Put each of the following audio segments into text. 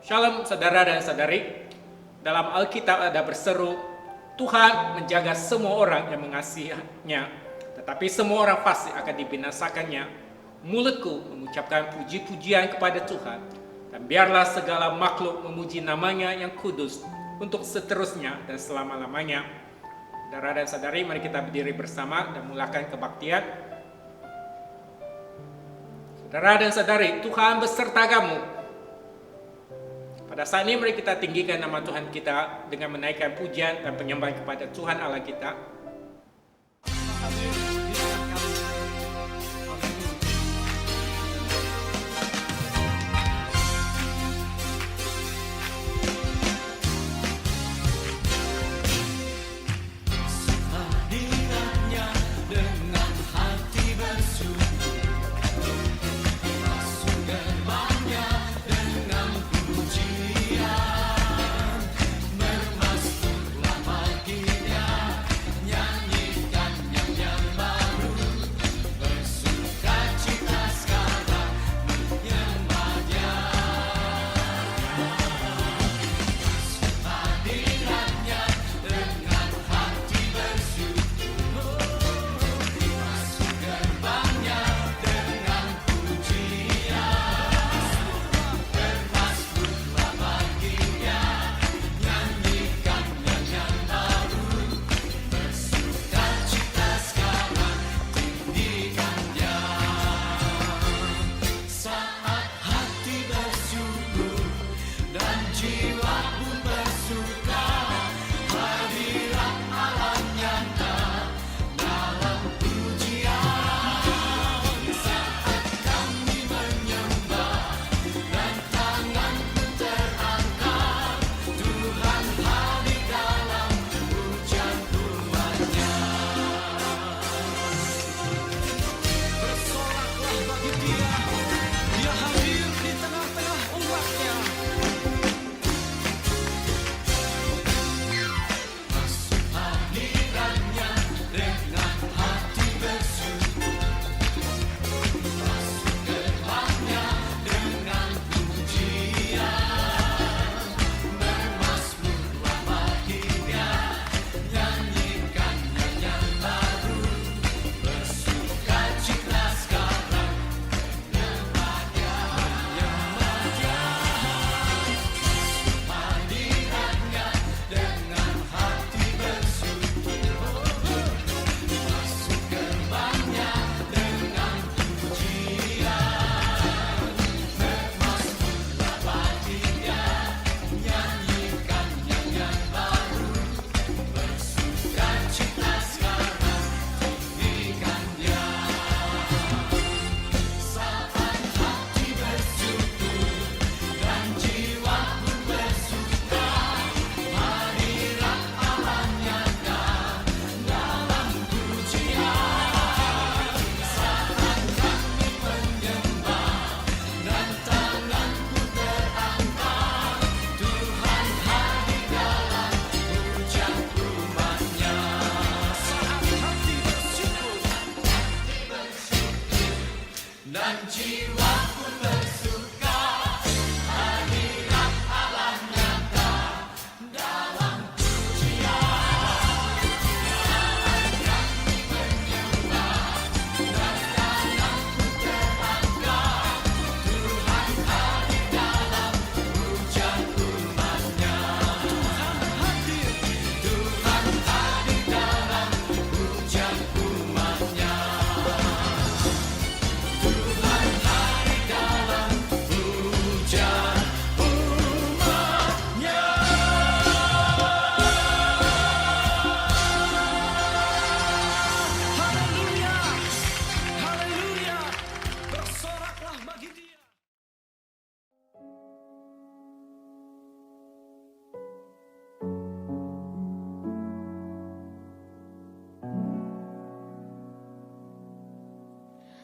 Shalom saudara dan saudari. Dalam Alkitab ada berseru, Tuhan menjaga semua orang yang mengasihinya, tetapi semua orang pasti akan dibinasakannya. Mulutku mengucapkan puji-pujian kepada Tuhan, dan biarlah segala makhluk memuji namanya yang kudus untuk seterusnya dan selama-lamanya. Saudara dan saudari, mari kita berdiri bersama dan mulakan kebaktian. Saudara dan saudari, Tuhan beserta kamu. Pada saat ini mari kita tinggikan nama Tuhan kita dengan menaikkan pujian dan penyembahan kepada Tuhan Allah kita.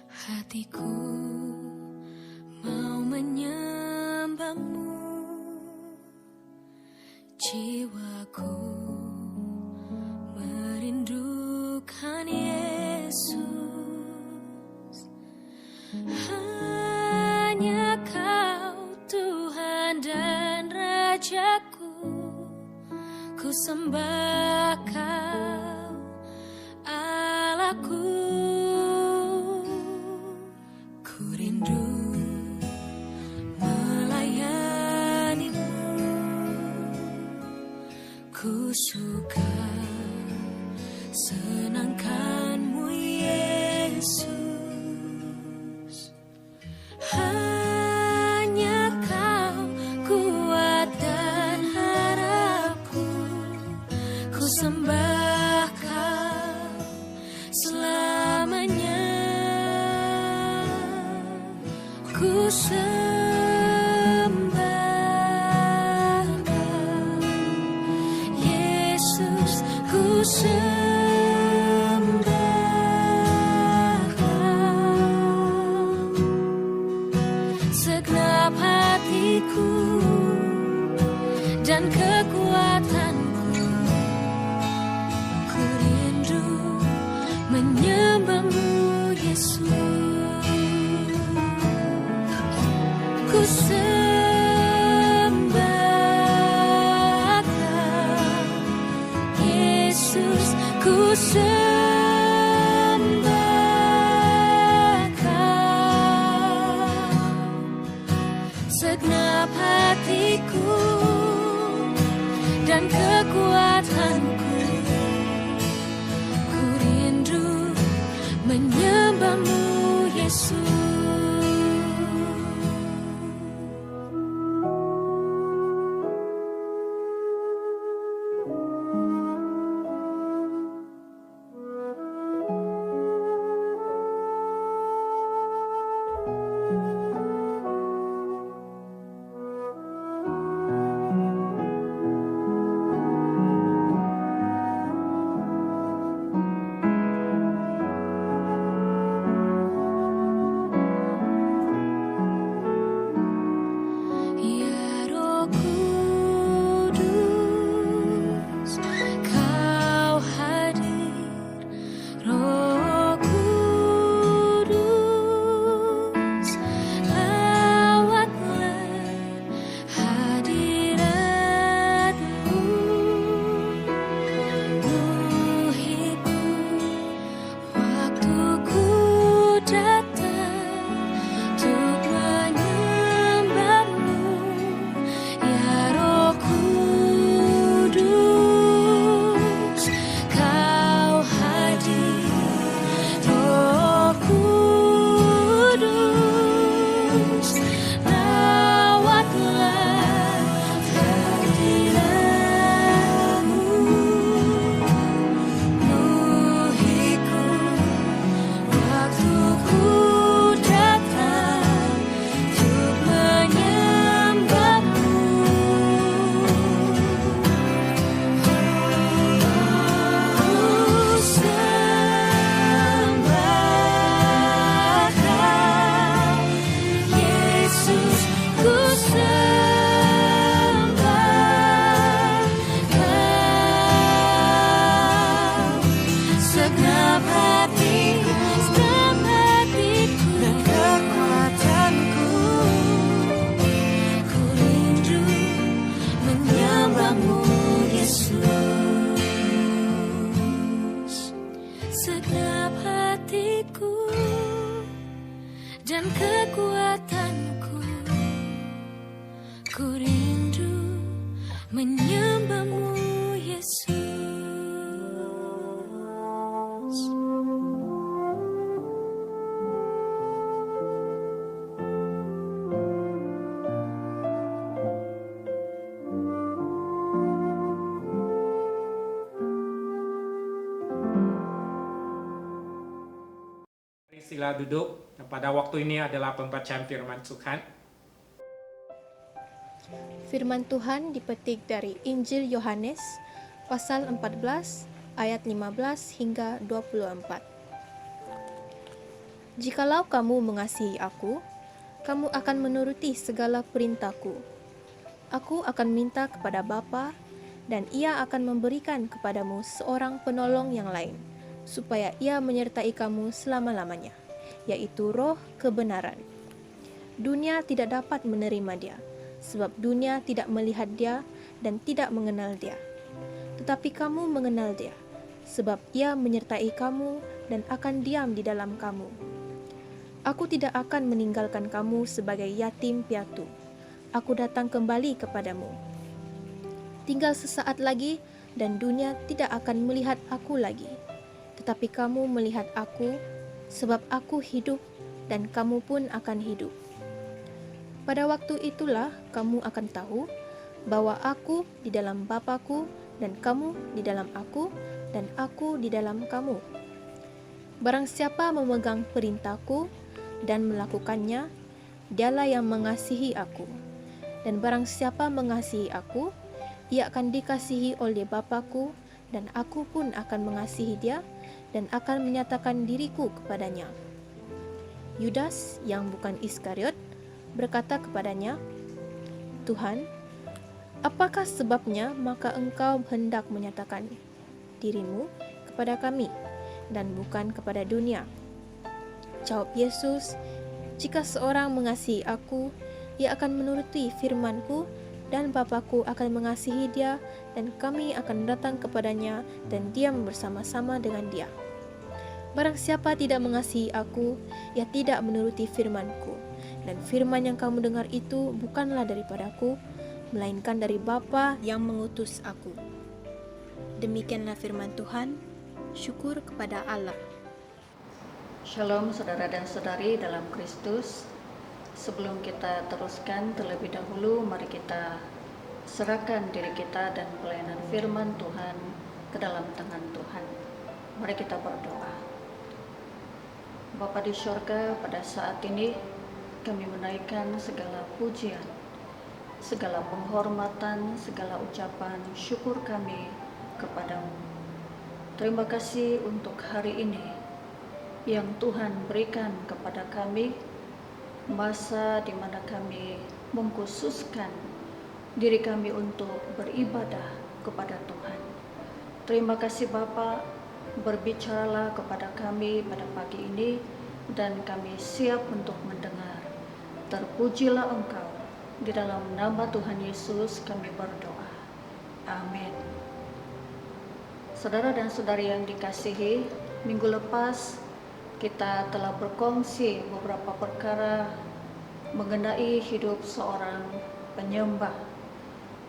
Hatiku mau menyembahmu, jiwaku merindukan Yesus. Hanya Kau Tuhan Tuhan dan Rajaku, ku sembah Kau, Allahku. Ku rindu melayanimu, ku suka senangkanmu Yesus. Hanya Kau kuat dan harapku, ku sembah Kau selamanya. Ku sembah Kau Yesus, ku sembah Kau segenap hatiku dan kekuatanku. Ku rindu menyembahmu Yesus. Ku sembah Kau Yesus, ku sembah Kau segenap hatiku dan kekuatanku. Ku rindu menyembahmu Yesus. Ya Roh Kudus, Kau hadir. Roh Kudus, lawatlah hadirat-Mu. Penuhiku waktu ku datang untuk menyembah-Mu. Ya Roh Kudus, Kau hadir. Roh Kudus, lawatlah hadirat-Mu. Penuhiku waktu ku datang untuk menyembah-Mu. Ku sembah Kau Yesus, ku sembah Kau segenap hatiku dan kekuatanku. Ku rindu menyembah-Mu Yesus. Segenap hatiku dan kekuatanku. Ku rindu menyembah-Mu Yesus. Mari sila duduk. Dan pada waktu ini adalah pembacaan firman Tuhan. Firman Tuhan dipetik dari Injil Yohanes pasal 14 ayat 15 hingga 24. Jikalau kamu mengasihi aku, kamu akan menuruti segala perintahku. Aku akan minta kepada Bapa, dan Ia akan memberikan kepadamu seorang penolong yang lain, supaya Ia menyertai kamu selama-lamanya, yaitu Roh kebenaran. Dunia tidak dapat menerima Dia, sebab dunia tidak melihat Dia dan tidak mengenal Dia. Tetapi kamu mengenal Dia, sebab Ia menyertai kamu dan akan diam di dalam kamu. Aku tidak akan meninggalkan kamu sebagai yatim piatu. Aku datang kembali kepadamu. Tinggal sesaat lagi dan dunia tidak akan melihat aku lagi. Tetapi kamu melihat aku, sebab aku hidup dan kamu pun akan hidup. Pada waktu itulah kamu akan tahu bahwa aku di dalam Bapa-Ku dan kamu di dalam aku dan aku di dalam kamu. Barang siapa memegang perintahku dan melakukannya, dialah yang mengasihi aku. Dan barang siapa mengasihi aku, ia akan dikasihi oleh Bapa-Ku, dan aku pun akan mengasihi dia dan akan menyatakan diriku kepadanya. Yudas yang bukan Iskariot berkata kepadanya, Tuhan, apakah sebabnya maka engkau hendak menyatakan dirimu kepada kami dan bukan kepada dunia? Jawab Yesus, jika seorang mengasihi aku, ia akan menuruti firman-Ku, dan Bapa-Ku akan mengasihi dia, dan kami akan datang kepadanya dan diam bersama-sama dengan dia. Barang siapa tidak mengasihi aku, ia tidak menuruti firman-Ku, dan firman yang kamu dengar itu bukanlah daripadaku, melainkan dari Bapa yang mengutus aku. Demikianlah firman Tuhan. Syukur kepada Allah. Shalom saudara dan saudari dalam Kristus. Sebelum kita teruskan terlebih dahulu, mari kita serahkan diri kita dan pelayanan firman Tuhan ke dalam tangan Tuhan. Mari kita berdoa. Bapa di surga, pada saat ini kami menaikkan segala pujian, segala penghormatan, segala ucapan syukur kami kepadamu. Terima kasih untuk hari ini yang Tuhan berikan kepada kami, masa di mana kami mengkhususkan diri kami untuk beribadah kepada Tuhan. Terima kasih Bapa, berbicaralah kepada kami pada pagi ini dan kami siap untuk mendengar. Terpujilah Engkau, di dalam nama Tuhan Yesus kami berdoa. Amin. Saudara dan saudari yang dikasihi, minggu lepas kita telah berkongsi beberapa perkara mengenai hidup seorang penyembah.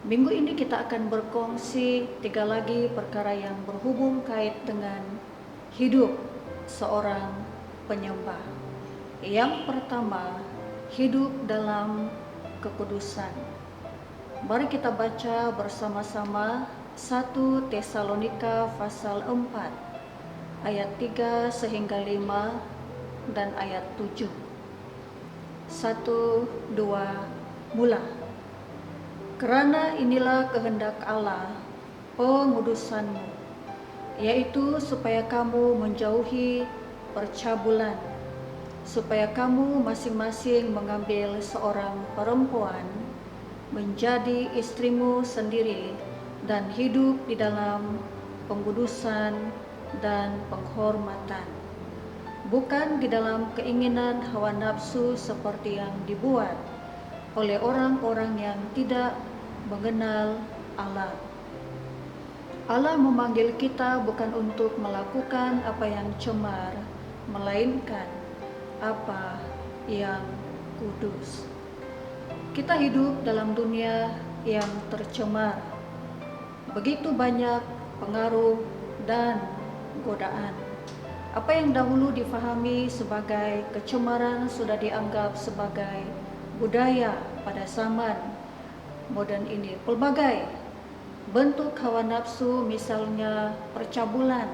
Minggu ini kita akan berkongsi 3 lagi perkara yang berhubung kait dengan hidup seorang penyembah. Yang pertama, hidup dalam kekudusan. Mari kita baca bersama-sama 1 Tesalonika pasal 4 ayat 3 sehingga 5 dan ayat 7. 1, 2, mula. Kerana inilah kehendak Allah, pengudusanmu, yaitu supaya kamu menjauhi percabulan, supaya kamu masing-masing mengambil seorang perempuan menjadi istrimu sendiri dan hidup di dalam pengudusan dan penghormatan, bukan di dalam keinginan hawa nafsu seperti yang dibuat oleh orang-orang yang tidak mengenal Allah. Allah memanggil kita bukan untuk melakukan apa yang cemar, melainkan apa yang kudus. Kita hidup dalam dunia yang tercemar. Begitu banyak pengaruh dan godaan. Apa yang dahulu difahami sebagai kecemaran sudah dianggap sebagai budaya pada zaman modern ini. Pelbagai bentuk hawa nafsu, misalnya percabulan,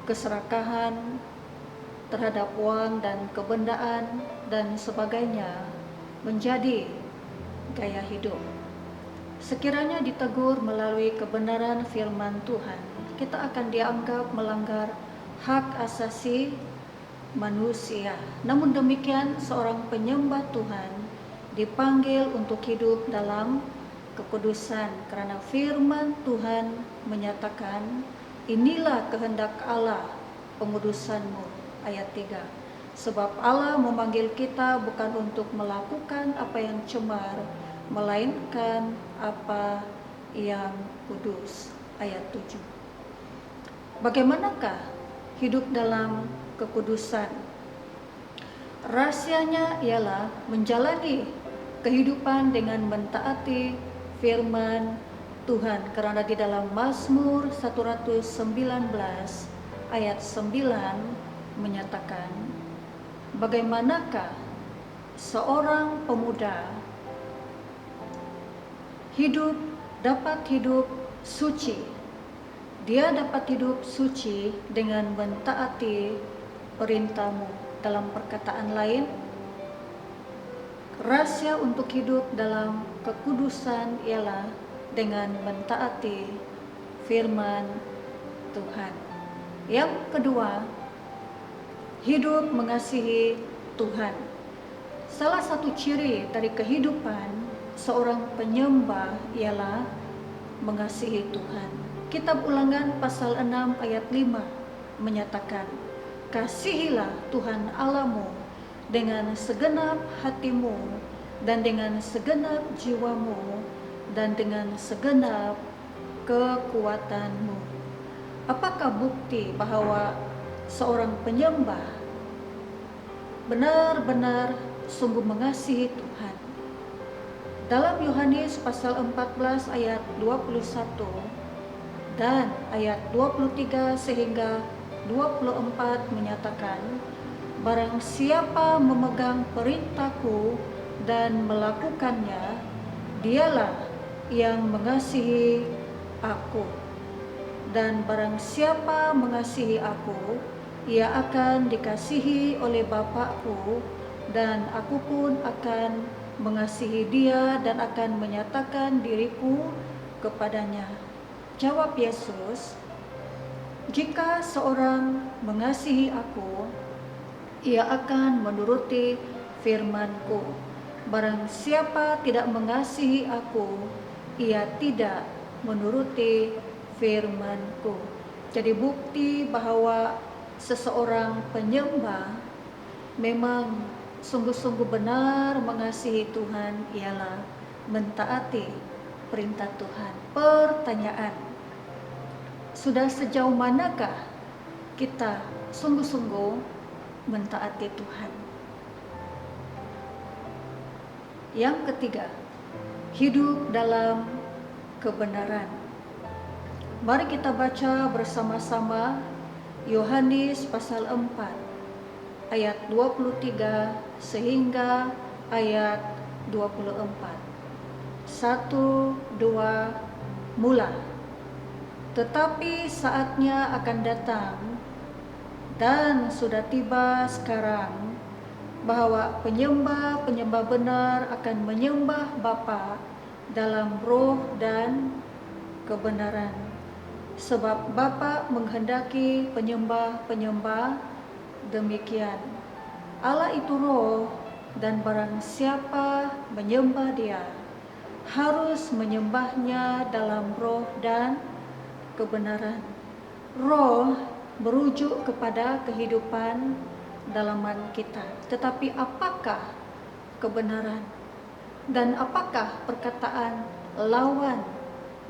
keserakahan terhadap uang dan kebendaan dan sebagainya, menjadi gaya hidup. Sekiranya ditegur melalui kebenaran firman Tuhan, kita akan dianggap melanggar hak asasi manusia. Namun demikian, seorang penyembah Tuhan dipanggil untuk hidup dalam kekudusan, karena firman Tuhan menyatakan, inilah kehendak Allah, pengudusanmu, ayat 3. Sebab Allah memanggil kita bukan untuk melakukan apa yang cemar, melainkan apa yang kudus. Ayat 7. Bagaimanakah hidup dalam kekudusan? Rahasianya ialah menjalani kehidupan dengan mentaati firman Tuhan, karena di dalam Mazmur 119 ayat 9 menyatakan, bagaimanakah seorang pemuda dapat hidup suci. Dia dapat hidup suci dengan mentaati perintah-Mu. Dalam perkataan lain, rahasia untuk hidup dalam kekudusan ialah dengan mentaati firman Tuhan. Yang kedua, hidup mengasihi Tuhan. Salah satu ciri dari kehidupan seorang penyembah ialah mengasihi Tuhan. Kitab Ulangan pasal 6 ayat 5 menyatakan, kasihilah Tuhan Allahmu dengan segenap hatimu dan dengan segenap jiwamu dan dengan segenap kekuatanmu. Apakah bukti bahwa seorang penyembah benar-benar sungguh mengasihi Tuhan? Dalam Yohanes pasal 14 ayat 21 dan ayat 23 sehingga 24 menyatakan, barang siapa memegang perintahku dan melakukannya, dialah yang mengasihi aku. Dan barang siapa mengasihi aku, ia akan dikasihi oleh Bapa-Ku, dan aku pun akan mengasihi dia dan akan menyatakan diriku kepadanya. Jawab Yesus, jika seorang mengasihi aku, ia akan menuruti firman-Ku. Barang siapa tidak mengasihi aku, ia tidak menuruti firman-Ku. Jadi bukti bahwa seseorang penyembah memang sungguh-sungguh benar mengasihi Tuhan ialah mentaati perintah Tuhan. Pertanyaan, sudah sejauh manakah kita sungguh-sungguh mentaati Tuhan? Yang ketiga, hidup dalam kebenaran. Mari kita baca bersama-sama Yohanes pasal 4 ayat 23 sehingga ayat 24. 1, 2, mula. Tetapi saatnya akan datang dan sudah tiba sekarang bahwa penyembah-penyembah benar akan menyembah Bapa dalam roh dan kebenaran. Sebab Bapa menghendaki penyembah-penyembah demikian. Allah itu roh, dan barang siapa menyembah Dia harus menyembahnya dalam roh dan kebenaran. Roh merujuk kepada kehidupan dalaman kita. Tetapi apakah kebenaran? Dan apakah perkataan lawan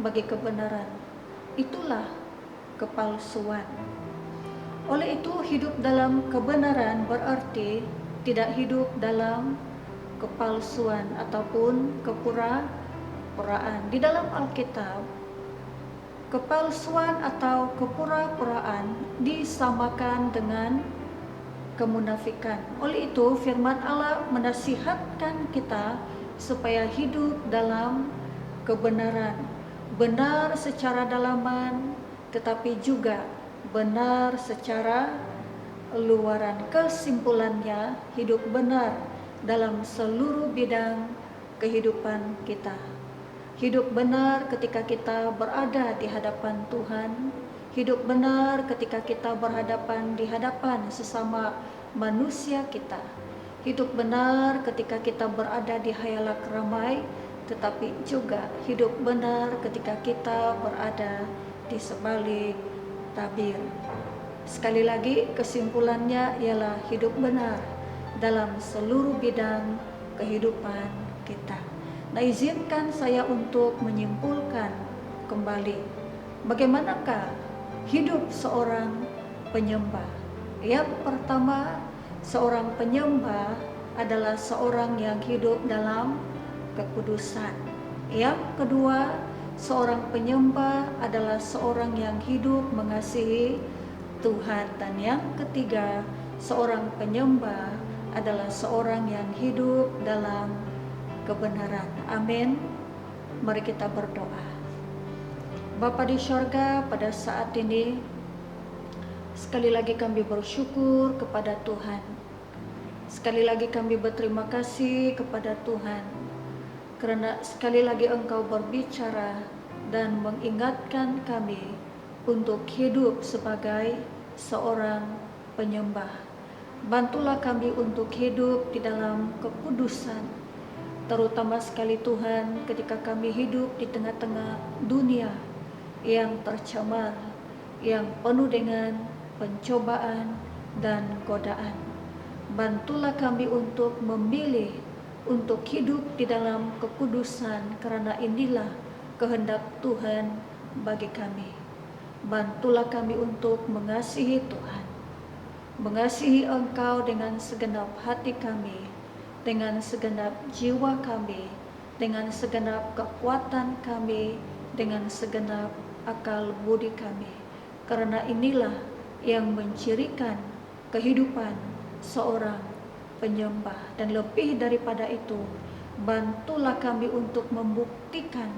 bagi kebenaran? Itulah kepalsuan. Oleh itu, hidup dalam kebenaran berarti tidak hidup dalam kepalsuan ataupun kepura-puraan. Di dalam Alkitab, kepalsuan atau kepura-puraan disamakan dengan kemunafikan. Oleh itu, firman Allah menasihatkan kita supaya hidup dalam kebenaran. Benar secara dalaman, tetapi juga benar secara luaran. Kesimpulannya, hidup benar dalam seluruh bidang kehidupan kita. Hidup benar ketika kita berada di hadapan Tuhan. Hidup benar ketika kita berhadapan di hadapan sesama manusia kita. Hidup benar ketika kita berada di hayalak ramai, tetapi juga hidup benar ketika kita berada di sebalik tabir. Sekali lagi, kesimpulannya ialah hidup benar dalam seluruh bidang kehidupan kita. Nah, izinkan saya untuk menyimpulkan kembali bagaimanakah hidup seorang penyembah. Yang pertama, seorang penyembah adalah seorang yang hidup dalam kekudusan. Yang kedua, seorang penyembah adalah seorang yang hidup mengasihi Tuhan. Dan yang ketiga, seorang penyembah adalah seorang yang hidup dalam kebenaran. Amin. Mari kita berdoa. Bapa di sorga, pada saat ini sekali lagi kami bersyukur kepada Tuhan. Sekali lagi kami berterima kasih kepada Tuhan, karena sekali lagi Engkau berbicara dan mengingatkan kami untuk hidup sebagai seorang penyembah. Bantulah kami untuk hidup di dalam kekudusan, terutama sekali Tuhan ketika kami hidup di tengah-tengah dunia yang tercemar, yang penuh dengan pencobaan dan godaan. Bantulah kami untuk memilih untuk hidup di dalam kekudusan, karena inilah kehendak Tuhan bagi kami. Bantulah kami untuk mengasihi Tuhan, mengasihi Engkau dengan segenap hati kami, dengan segenap jiwa kami, dengan segenap kekuatan kami, dengan segenap akal budi kami. Karena inilah yang mencirikan kehidupan seorang penyembah. Dan lebih daripada itu, bantulah kami untuk membuktikan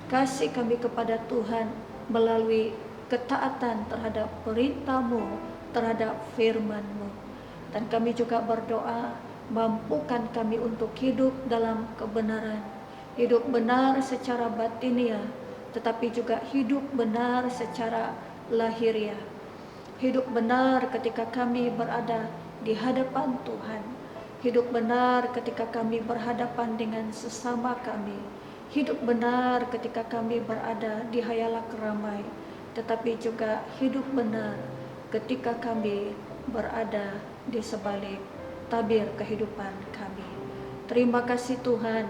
kasih kami kepada Tuhan melalui ketaatan terhadap perintah-Mu, terhadap firman-Mu. Dan kami juga berdoa, mampukan kami untuk hidup dalam kebenaran, hidup benar secara batiniah, tetapi juga hidup benar secara lahiriah. Hidup benar ketika kami berada di hadapan Tuhan. Hidup benar ketika kami berhadapan dengan sesama kami. Hidup benar ketika kami berada di hayalak ramai. Tetapi juga hidup benar ketika kami berada di sebalik tabir kehidupan kami. Terima kasih Tuhan.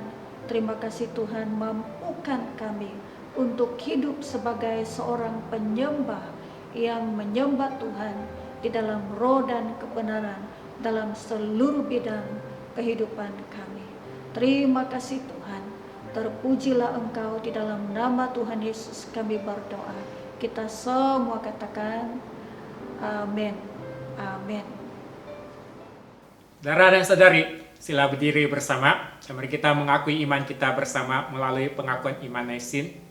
Terima kasih Tuhan, mampukan kami untuk hidup sebagai seorang penyembah yang menyembah Tuhan di dalam roh dan kebenaran dalam seluruh bidang kehidupan kami. Terima kasih Tuhan. Terpujilah Engkau, di dalam nama Tuhan Yesus kami berdoa. Kita semua katakan amin. Amin. Saudara dan saudari, sila berdiri bersama. Mari kita mengakui iman kita bersama melalui pengakuan iman Naisin.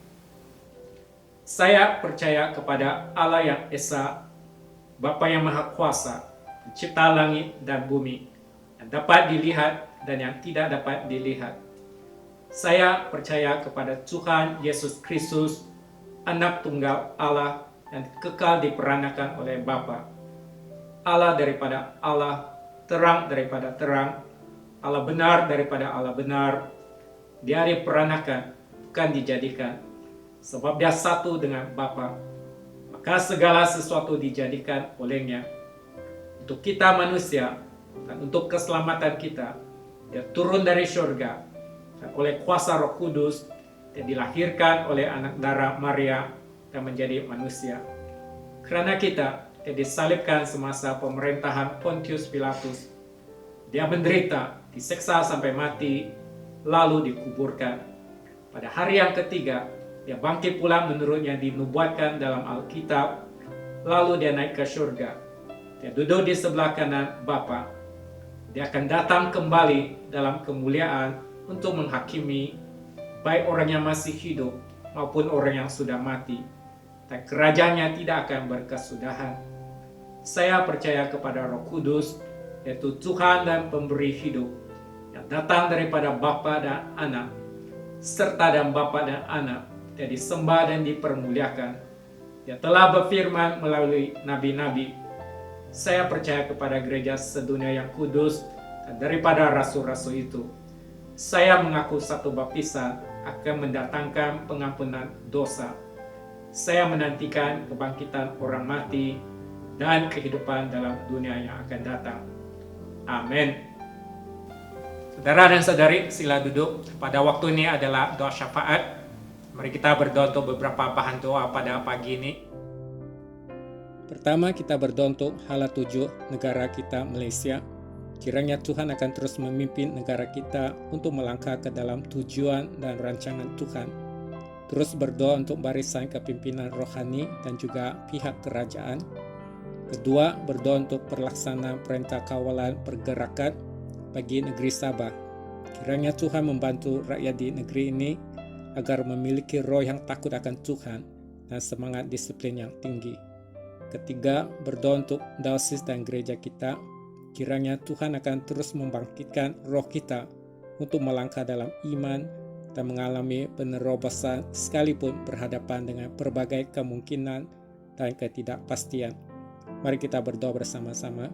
Saya percaya kepada Allah yang Esa, Bapa yang Maha Kuasa, pencipta langit dan bumi, yang dapat dilihat dan yang tidak dapat dilihat. Saya percaya kepada Tuhan Yesus Kristus, Anak Tunggal Allah yang kekal diperanakan oleh Bapa. Allah daripada Allah, terang daripada terang, Allah benar daripada Allah benar. Dia diperanakan, bukan dijadikan, sebab dia satu dengan Bapa. Maka segala sesuatu dijadikan olehnya. Untuk kita manusia dan untuk keselamatan kita, dia turun dari surga, dan oleh kuasa Roh Kudus dia dilahirkan oleh anak darah Maria dan menjadi manusia. Karena kita, dia disalibkan semasa pemerintahan Pontius Pilatus. Dia menderita, diseksa sampai mati, lalu dikuburkan. Pada hari yang ketiga, dia bangkit pula menurut yang dinubuatkan dalam Alkitab, lalu dia naik ke surga. Dia duduk di sebelah kanan Bapa. Dia akan datang kembali dalam kemuliaan untuk menghakimi baik orang yang masih hidup maupun orang yang sudah mati. Dan kerajaannya tidak akan berkesudahan. Saya percaya kepada Roh Kudus, yaitu Tuhan dan pemberi hidup, yang datang daripada Bapa dan Anak, serta dan Bapa dan Anak, dia disembah dan dipermuliakan. Dia telah berfirman melalui nabi-nabi. Saya percaya kepada gereja sedunia yang kudus, dan daripada rasul-rasul itu, saya mengaku satu baptisan akan mendatangkan pengampunan dosa. Saya menantikan kebangkitan orang mati dan kehidupan dalam dunia yang akan datang. Amin. Saudara dan saudari, sila duduk. Pada waktu ini adalah doa syafaat. Mari kita berdoa untuk beberapa bahan doa pada pagi ini. Pertama, kita berdoa untuk hala tujuh negara kita, Malaysia. Kiranya Tuhan akan terus memimpin negara kita untuk melangkah ke dalam tujuan dan rancangan Tuhan. Terus berdoa untuk barisan kepimpinan rohani dan juga pihak kerajaan. Kedua, berdoa untuk perlaksanaan perintah kawalan pergerakan bagi negeri Sabah. Kiranya Tuhan membantu rakyat di negeri ini agar memiliki roh yang takut akan Tuhan dan semangat disiplin yang tinggi. Ketiga, berdoa untuk diosis dan gereja kita. Kiranya Tuhan akan terus membangkitkan roh kita untuk melangkah dalam iman dan mengalami penerobosan sekalipun berhadapan dengan berbagai kemungkinan dan ketidakpastian. Mari kita berdoa bersama-sama.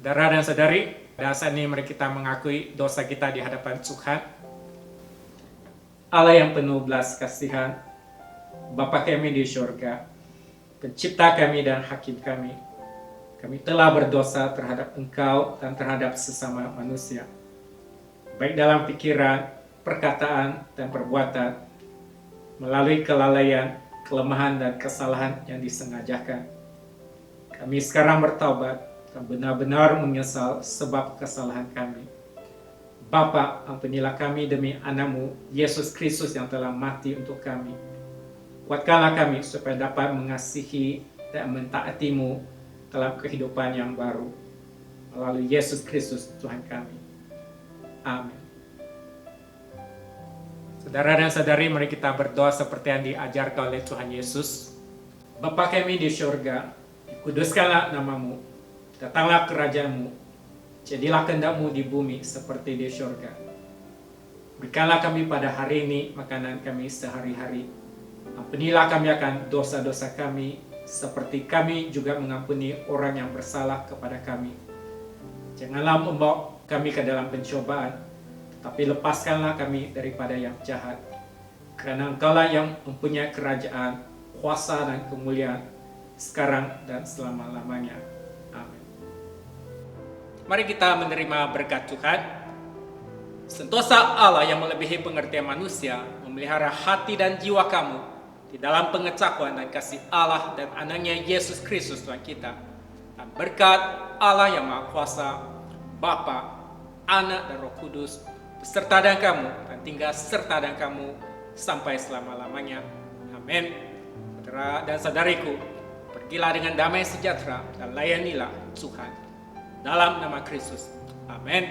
Saudara dan saudari, pada saat ini mari kita mengakui dosa kita di hadapan Tuhan. Allah yang penuh belas kasihan, Bapa kami di surga, Pencipta kami dan Hakim kami, kami telah berdosa terhadap Engkau dan terhadap sesama manusia, baik dalam pikiran, perkataan, dan perbuatan, melalui kelalaian, kelemahan, dan kesalahan yang disengajakan. Kami sekarang bertaubat dan benar-benar menyesal sebab kesalahan kami. Bapa, ampunilah kami demi anakmu, Yesus Kristus yang telah mati untuk kami. Kuatkanlah kami supaya dapat mengasihi dan mentaatimu dalam kehidupan yang baru. Melalui Yesus Kristus Tuhan kami. Amin. Saudara dan saudari, mari kita berdoa seperti yang diajarkan oleh Tuhan Yesus. Bapa kami di surga, dikuduskanlah namamu, datanglah kerajaanmu, jadilah kehendak-Mu di bumi seperti di surga. Berikanlah kami pada hari ini makanan kami sehari-hari. Ampunilah kami akan dosa-dosa kami, seperti kami juga mengampuni orang yang bersalah kepada kami. Janganlah membawa kami ke dalam pencobaan, tapi lepaskanlah kami daripada yang jahat. Karena Engkaulah yang mempunyai kerajaan, kuasa dan kemuliaan, sekarang dan selama-lamanya. Amin. Mari kita menerima berkat Tuhan. Sentosa Allah yang melebihi pengertian manusia memelihara hati dan jiwa kamu di dalam pengetahuan dan kasih Allah dan anaknya Yesus Kristus Tuhan kita. Dan berkat Allah yang Maha Kuasa, Bapa, Anak dan Roh Kudus beserta dengan kamu dan tinggal serta dengan kamu sampai selama-lamanya. Amin. Saudara dan saudariku, pergilah dengan damai sejahtera dan layanilah Tuhan. Dalam nama Kristus. Amin.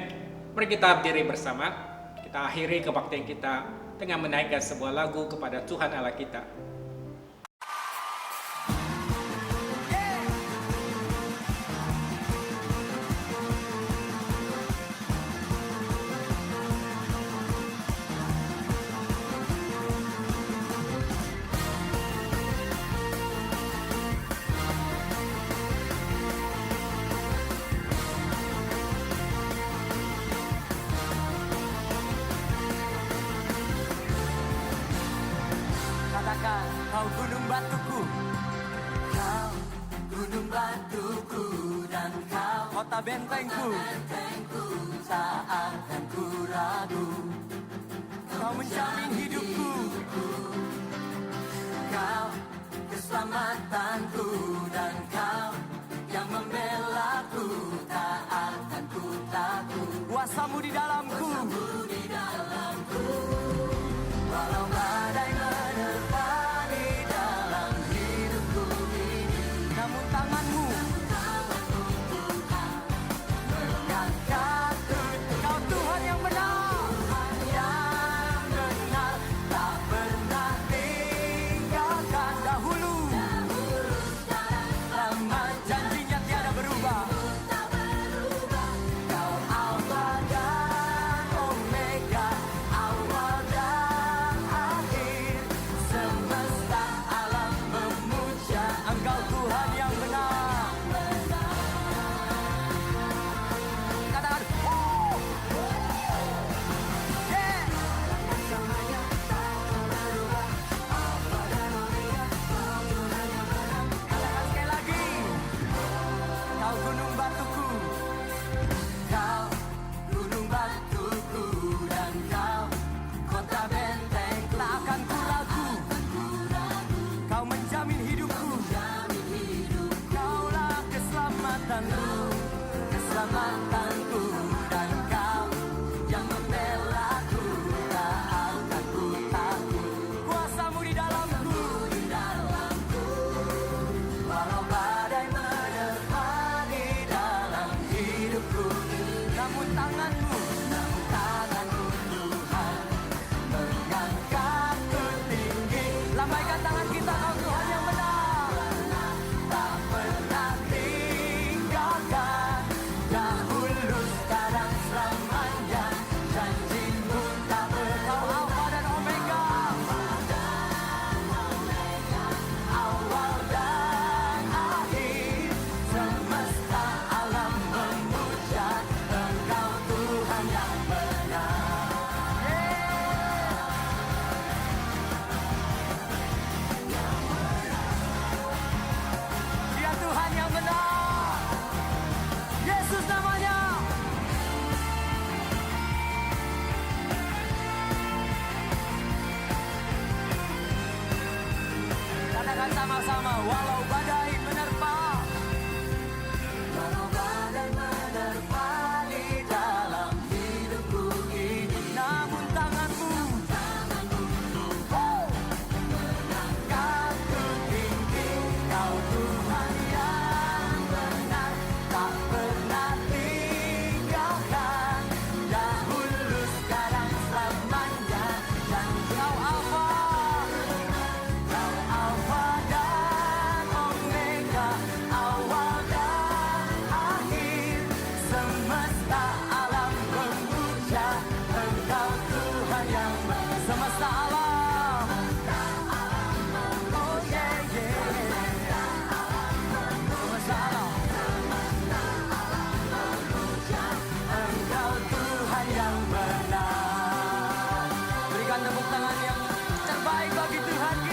Mari kita berdiri bersama. Kita akhiri kebaktian kita dengan menaikkan sebuah lagu kepada Tuhan Allah kita. Katakan, kau gunung batuku, kau gunung batuku, dan kau kota bentengku, tak akan ku ragu. Kau menjamin hidupku, kau keselamatanku, dan kau yang membelaku, tak akan ku takut. Kuasamu di dalamku, walau badai menerpa di dalam hidupku ini, namun tanganmu mengangkatku. Kau Tuhan yang benar, tak pernah tinggalkan dahulu. Lama janjinya tiada berubah. Kau Alfa dan Omega, awal dan akhir. Semesta alam memuja Engkau Tuhan yang benar. Katakan, oh, yeah. Katakan sekali lagi, kau gunung batuku, kau gunung batuku, dan kau kota benteng, tak akan ku ragu. Kau menjamin hidupku, kaulah keselamatanku, keselamatanku, dan kau yang membelaku, tak akan ku takut. Kuasamu di dalamku, walau badai menerpa di dalam hidupku, namun tanganmu Tuhan mengangkatku tinggi. Lambaikan tangan kita, kau Tuhan yang benar, tak pernah tinggalkan dahulu, sekarang, selamanya. Janjimu tak kau Alfa dan Omega, awal dan akhir. Semesta alam memuja Engkau Tuhan yang benar. Dia Tuhan yang benar, Yesus namanya. Katakan sama-sama, walau badai menerpa, walau badai menerpa di dalam hidupku ini, namun tanganmu mengangkatku tinggi. Kau Tuhan yang benar, tak pernah tinggalkan dahulu, sekarang, selamanya. Dan kau Alfa, kau Alfa dan Omega, awal dan akhir. Semesta alam memuja Engkau Tuhan yang benar. Semesta alam, oh yeah, yeah. Semesta alam, Engkau Tuhan yang benar. Berikan tepuk tangan yang terbaik bagi Tuhan kita.